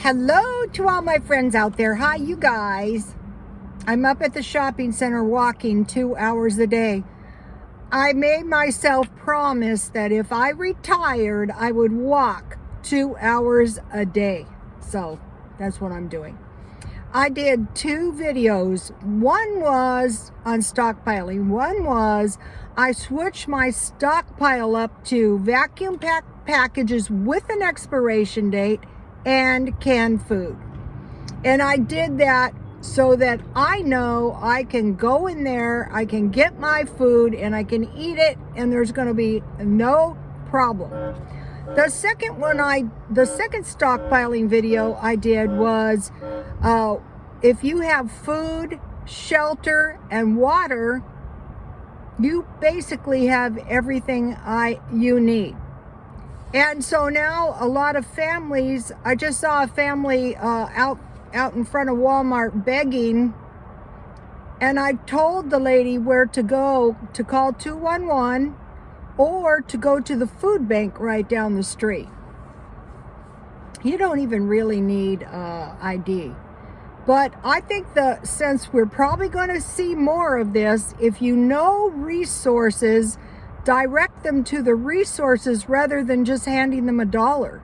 Hello to all my friends out there. Hi, you guys. I'm up at the shopping center walking 2 hours a day. I made myself promise that if I retired, I would walk 2 hours a day. So that's what I'm doing. I did 2 videos. One was on stockpiling. One was I switched my stockpile up to vacuum packages with an expiration date and canned food. And I did that so that I know I can go in there, I can get my food, and I can eat it, and there's going to be no problem. The second stockpiling video I did was if you have food, shelter, and water, you basically have everything you need. And so now a lot of families, I just saw a family out in front of Walmart begging, and I told the lady where to go to call 211 or to go to the food bank right down the street. You don't even really need ID. But I think since we're probably going to see more of this, if you know resources, direct them to the resources rather than just handing them $1.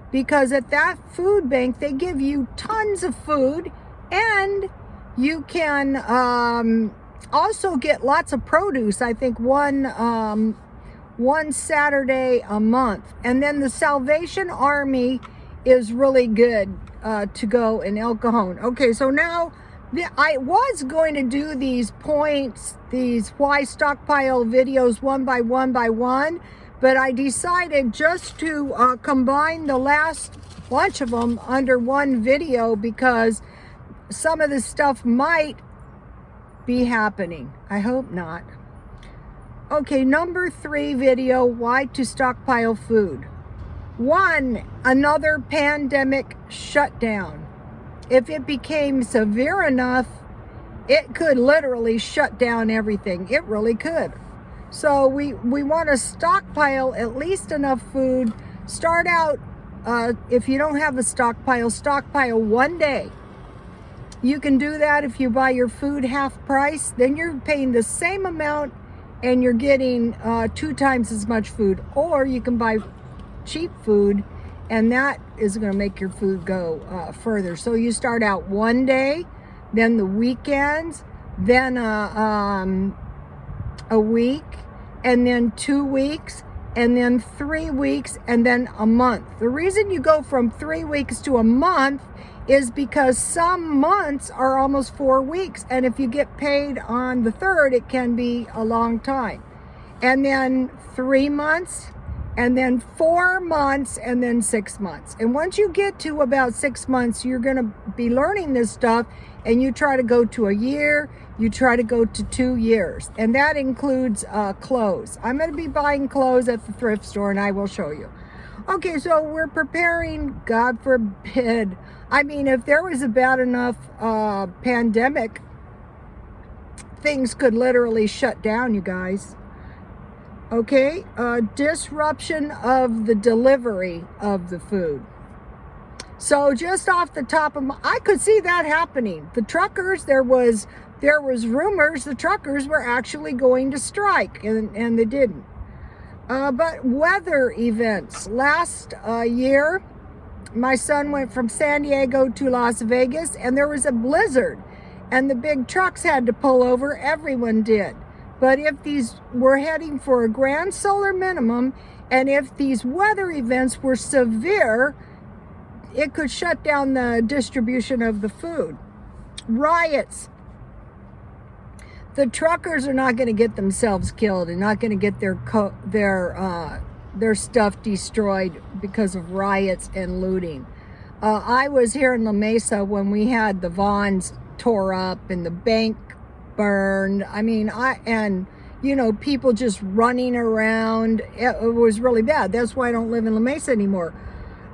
Because at that food bank, they give you tons of food, and you can also get lots of produce. I think one Saturday a month. And then the Salvation Army is really good to go in El Cajon. Okay, so now I was going to do these points, these why stockpile videos one by one, but I decided just to combine the last bunch of them under one video because some of this stuff might be happening. I hope not. Okay, number 3 video, why to stockpile food. 1, another pandemic shutdown. If it became severe enough, it could literally shut down everything. It really could. So we want to stockpile at least enough food. Start out, if you don't have a stockpile 1 day. You can do that if you buy your food half price. Then you're paying the same amount and you're getting 2 times as much food. Or you can buy cheap food, and that is going to make your food go further. So you start out 1 day, then the weekends, then a week, and then 2 weeks, and then 3 weeks, and then a month. The reason you go from 3 weeks to a month is because some months are almost 4 weeks, and if you get paid on the 3rd, it can be a long time. And then 3 months, and then 4 months, and then 6 months. And once you get to about 6 months, you're going to be learning this stuff, and you try to go to a year, you try to go to 2 years. And that includes clothes. I'm going to be buying clothes at the thrift store, and I will show you. Okay, so we're preparing, God forbid. I mean, if there was a bad enough pandemic, things could literally shut down, you guys. Okay, disruption of the delivery of the food. So just off the top of I could see that happening. The truckers, there was rumors the truckers were actually going to strike, and they didn't. But weather events. Last year, my son went from San Diego to Las Vegas, and there was a blizzard, and the big trucks had to pull over. Everyone did. But if these were heading for a grand solar minimum, and if these weather events were severe, it could shut down the distribution of the food. Riots. The truckers are not going to get themselves killed and not going to get their stuff destroyed because of riots and looting. I was here in La Mesa when we had the Vons tore up and the bank burned. I mean, people just running around. It was really bad. That's why I don't live in La Mesa anymore.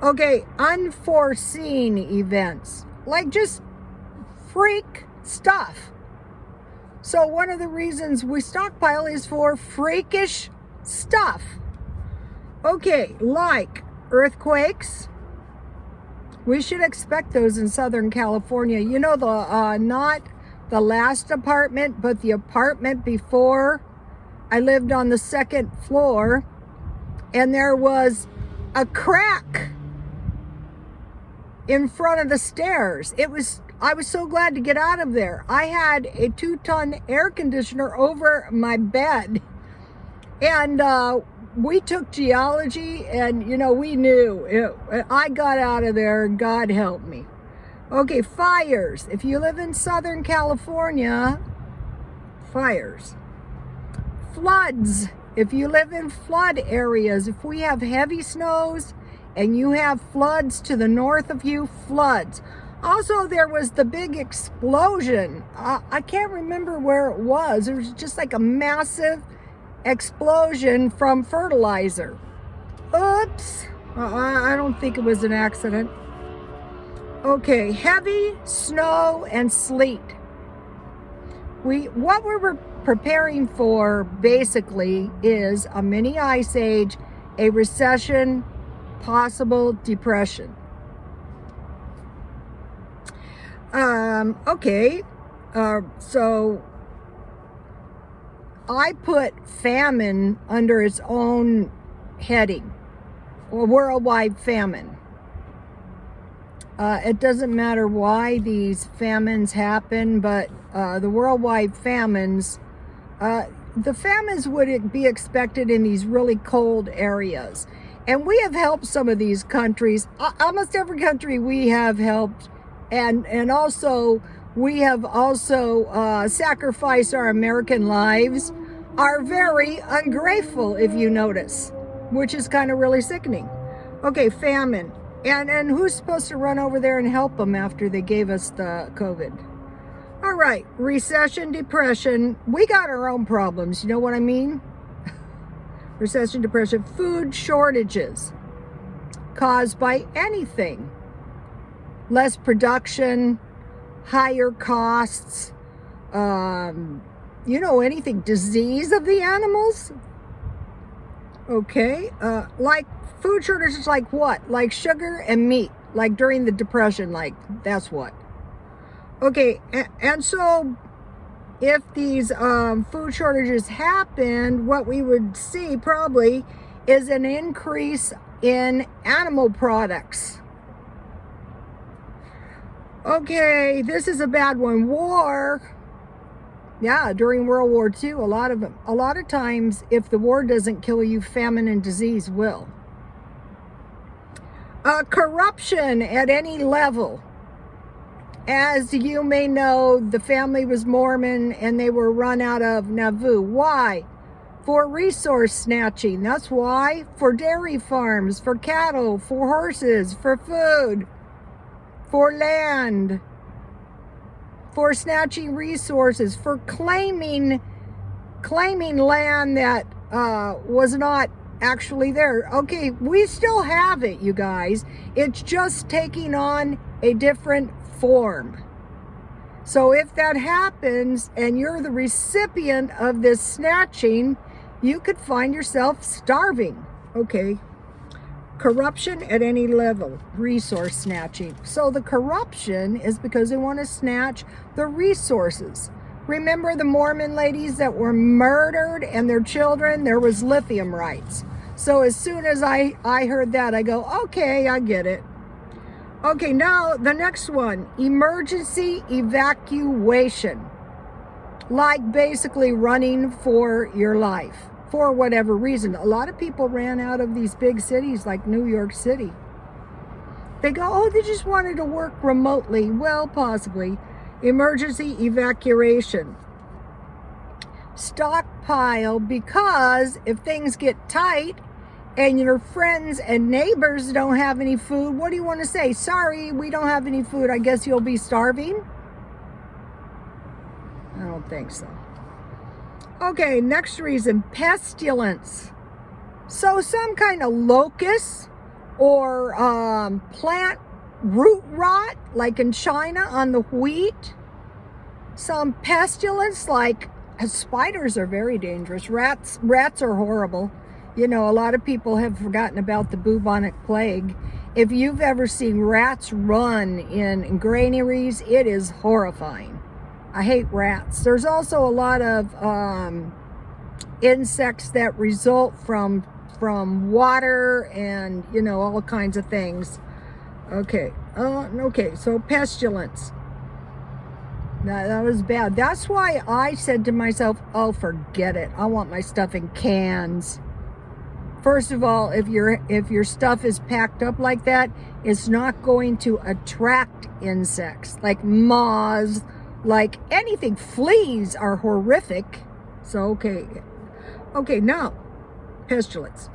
Okay, unforeseen events, like just freak stuff. So one of the reasons we stockpile is for freakish stuff. Okay, like earthquakes, We should expect those in Southern California. You know, the not the last apartment, but the apartment before. I lived on the second floor, and there was a crack in front of the stairs. I was so glad to get out of there. I had a 2-ton air conditioner over my bed, and we took geology, and you know, we knew it. I got out of there, God help me. Okay, fires. If you live in Southern California, fires. Floods. If you live in flood areas, if we have heavy snows and you have floods to the north of you, floods. Also, there was the big explosion. I can't remember where it was. It was just like a massive explosion from fertilizer. Oops. I don't think it was an accident. Okay, heavy snow and sleet. What we're preparing for basically is a mini ice age, a recession, possible depression. Okay, so I put famine under its own heading, or worldwide famine. It doesn't matter why these famines happen, but the worldwide famines, the famines would be expected in these really cold areas. And we have helped some of these countries. Almost every country we have helped. And also, we have also sacrificed our American lives, are very ungrateful, if you notice, which is kind of really sickening. Okay, famine. And who's supposed to run over there and help them after they gave us the COVID? All right, recession, depression. We got our own problems, you know what I mean? Recession, depression, food shortages caused by anything. Less production, higher costs, you know, anything, disease of the animals. Okay, like food shortages, like what? Like sugar and meat, like during the Depression, like that's what. Okay, and so if these food shortages happen, what we would see probably is an increase in animal products. Okay, this is a bad one. War. Yeah, during World War II, a lot of times, if the war doesn't kill you, famine and disease will. Corruption at any level. As you may know, the family was Mormon and they were run out of Nauvoo. Why? For resource snatching. That's why. For dairy farms, for cattle, for horses, for food, for land, for snatching resources, for claiming land that was not actually there. Okay, we still have it, you guys. It's just taking on a different form. So if that happens and you're the recipient of this snatching, you could find yourself starving. Okay. Corruption at any level, resource snatching. So the corruption is because they want to snatch the resources. Remember the Mormon ladies that were murdered and their children? There was lithium rights. So as soon as I heard that, I go, okay, I get it. Okay, now the next one, emergency evacuation. Like basically running for your life. For whatever reason. A lot of people ran out of these big cities like New York City. They go, oh, they just wanted to work remotely. Well, possibly. Emergency evacuation. Stockpile, because if things get tight and your friends and neighbors don't have any food, what do you want to say? Sorry, we don't have any food. I guess you'll be starving? I don't think so. Okay, next reason, pestilence. So some kind of locust or plant root rot, like in China on the wheat. Some pestilence, like spiders are very dangerous. Rats are horrible. You know, a lot of people have forgotten about the bubonic plague. If you've ever seen rats run in granaries, it is horrifying. I hate rats. There's also a lot of insects that result from water and, you know, all kinds of things. Okay. Okay, so pestilence. That was bad. That's why I said to myself, oh, forget it. I want my stuff in cans. First of all, if your stuff is packed up like that, it's not going to attract insects like moths, like anything. Fleas are horrific. So, okay, now, pestilence.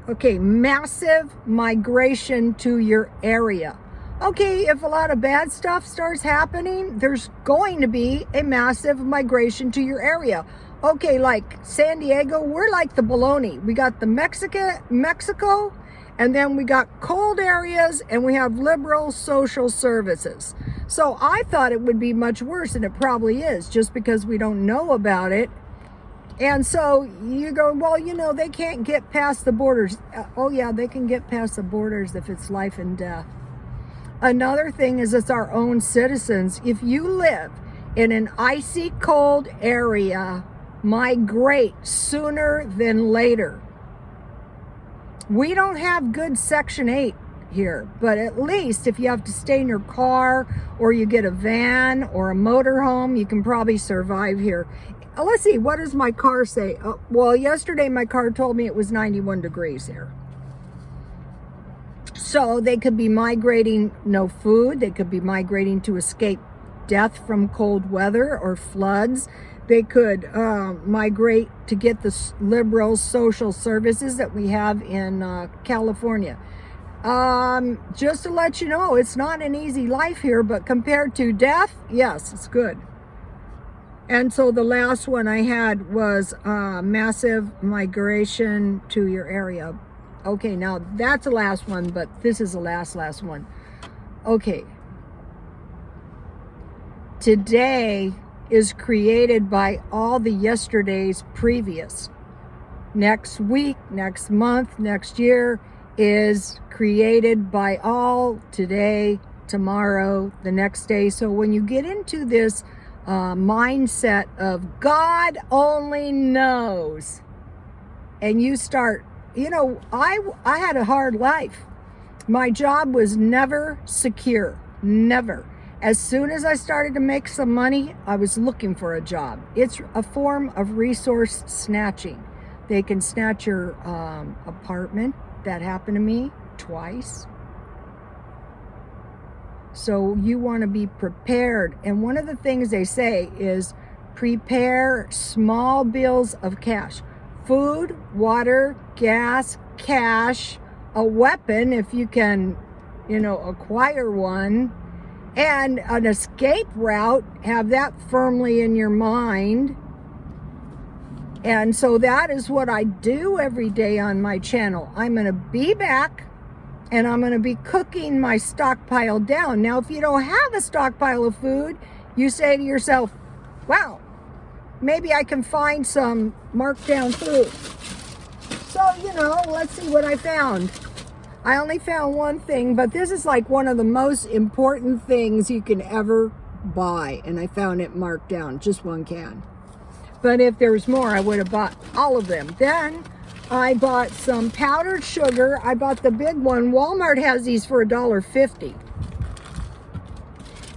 Okay, massive migration to your area. Okay, if a lot of bad stuff starts happening, there's going to be a massive migration to your area. Okay, like San Diego, we're like the baloney. We got the Mexico, and then we got cold areas, and we have liberal social services. So I thought it would be much worse, and it probably is, just because we don't know about it. And so you go, well, you know, they can't get past the borders. Oh yeah, they can get past the borders if it's life and death. Another thing is it's our own citizens. If you live in an icy cold area, migrate sooner than later. We don't have good Section 8 here, but at least if you have to stay in your car or you get a van or a motorhome, you can probably survive here. Let's see, what does my car say? Well, yesterday my car told me it was 91 degrees here. So they could be migrating, no food. They could be migrating to escape death from cold weather or floods. They could migrate to get the liberal social services that we have in California. Just to let you know, it's not an easy life here, but compared to death, yes, it's good. And so the last one I had was massive migration to your area. Okay, now that's the last one, but this is the last one. Okay. Today is created by all the yesterdays previous. Next week, next month, next year is created by all today, tomorrow, the next day. So when you get into this mindset of God only knows, and you start, you know, I had a hard life. My job was never secure, never. As soon as I started to make some money, I was looking for a job. It's a form of resource snatching. They can snatch your apartment. That happened to me twice. So you want to be prepared. And one of the things they say is prepare small bills of cash. Food, water, gas, cash, a weapon if you can, you know, acquire one, and an escape route. Have that firmly in your mind. And so that is what I do every day on my channel. I'm going to be back and I'm going to be cooking my stockpile down. Now, if you don't have a stockpile of food, you say to yourself, wow, maybe I can find some marked down food. So, you know, let's see what I found. I only found one thing, but this is like one of the most important things you can ever buy. And I found it marked down, just one can. But if there was more, I would have bought all of them. Then I bought some powdered sugar. I bought the big one. Walmart has these for $1.50.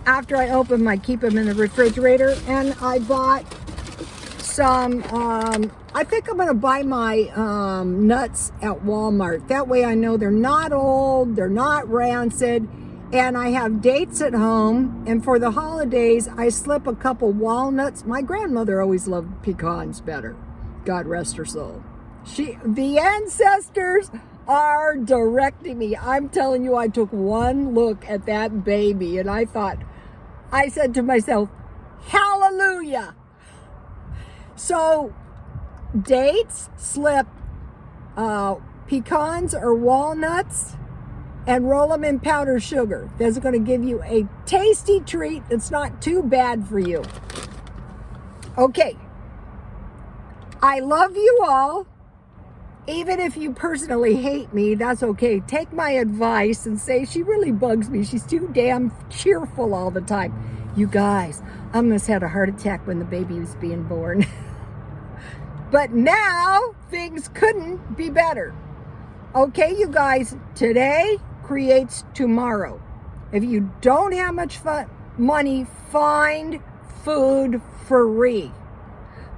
After I open them, I keep them in the refrigerator. And I bought some, I think I'm going to buy my nuts at Walmart. That way I know they're not old, they're not rancid. And I have dates at home. And for the holidays, I slip a couple walnuts. My grandmother always loved pecans better. God rest her soul. The ancestors are directing me. I'm telling you, I took one look at that baby and I said to myself, hallelujah. So dates, slip pecans or walnuts, and roll them in powdered sugar. That's going to give you a tasty treat that's not too bad for you. Okay. I love you all. even if you personally hate me, that's okay. Take my advice and say, she really bugs me. She's too damn cheerful all the time. You guys, I almost had a heart attack when the baby was being born. But now things couldn't be better. Okay, you guys, today creates tomorrow. If you don't have much money, find food free.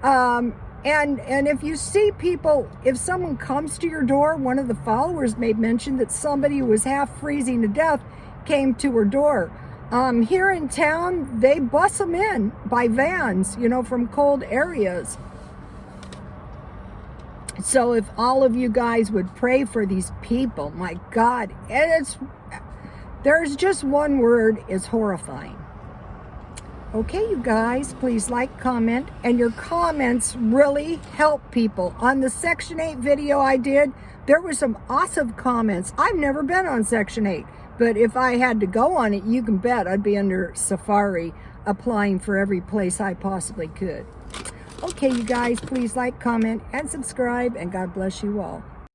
And if you see people, if someone comes to your door, one of the followers may mention that somebody who was half freezing to death came to her door. Here in town, they bus them in by vans, you know, from cold areas. So if all of you guys would pray for these people, my God, there's just one word, is horrifying. Okay, you guys, please like, comment, and your comments really help people. On the Section 8 video I did, there were some awesome comments. I've never been on Section 8, but if I had to go on it, you can bet I'd be under Safari applying for every place I possibly could. Okay, you guys, please like, comment, and subscribe, and God bless you all.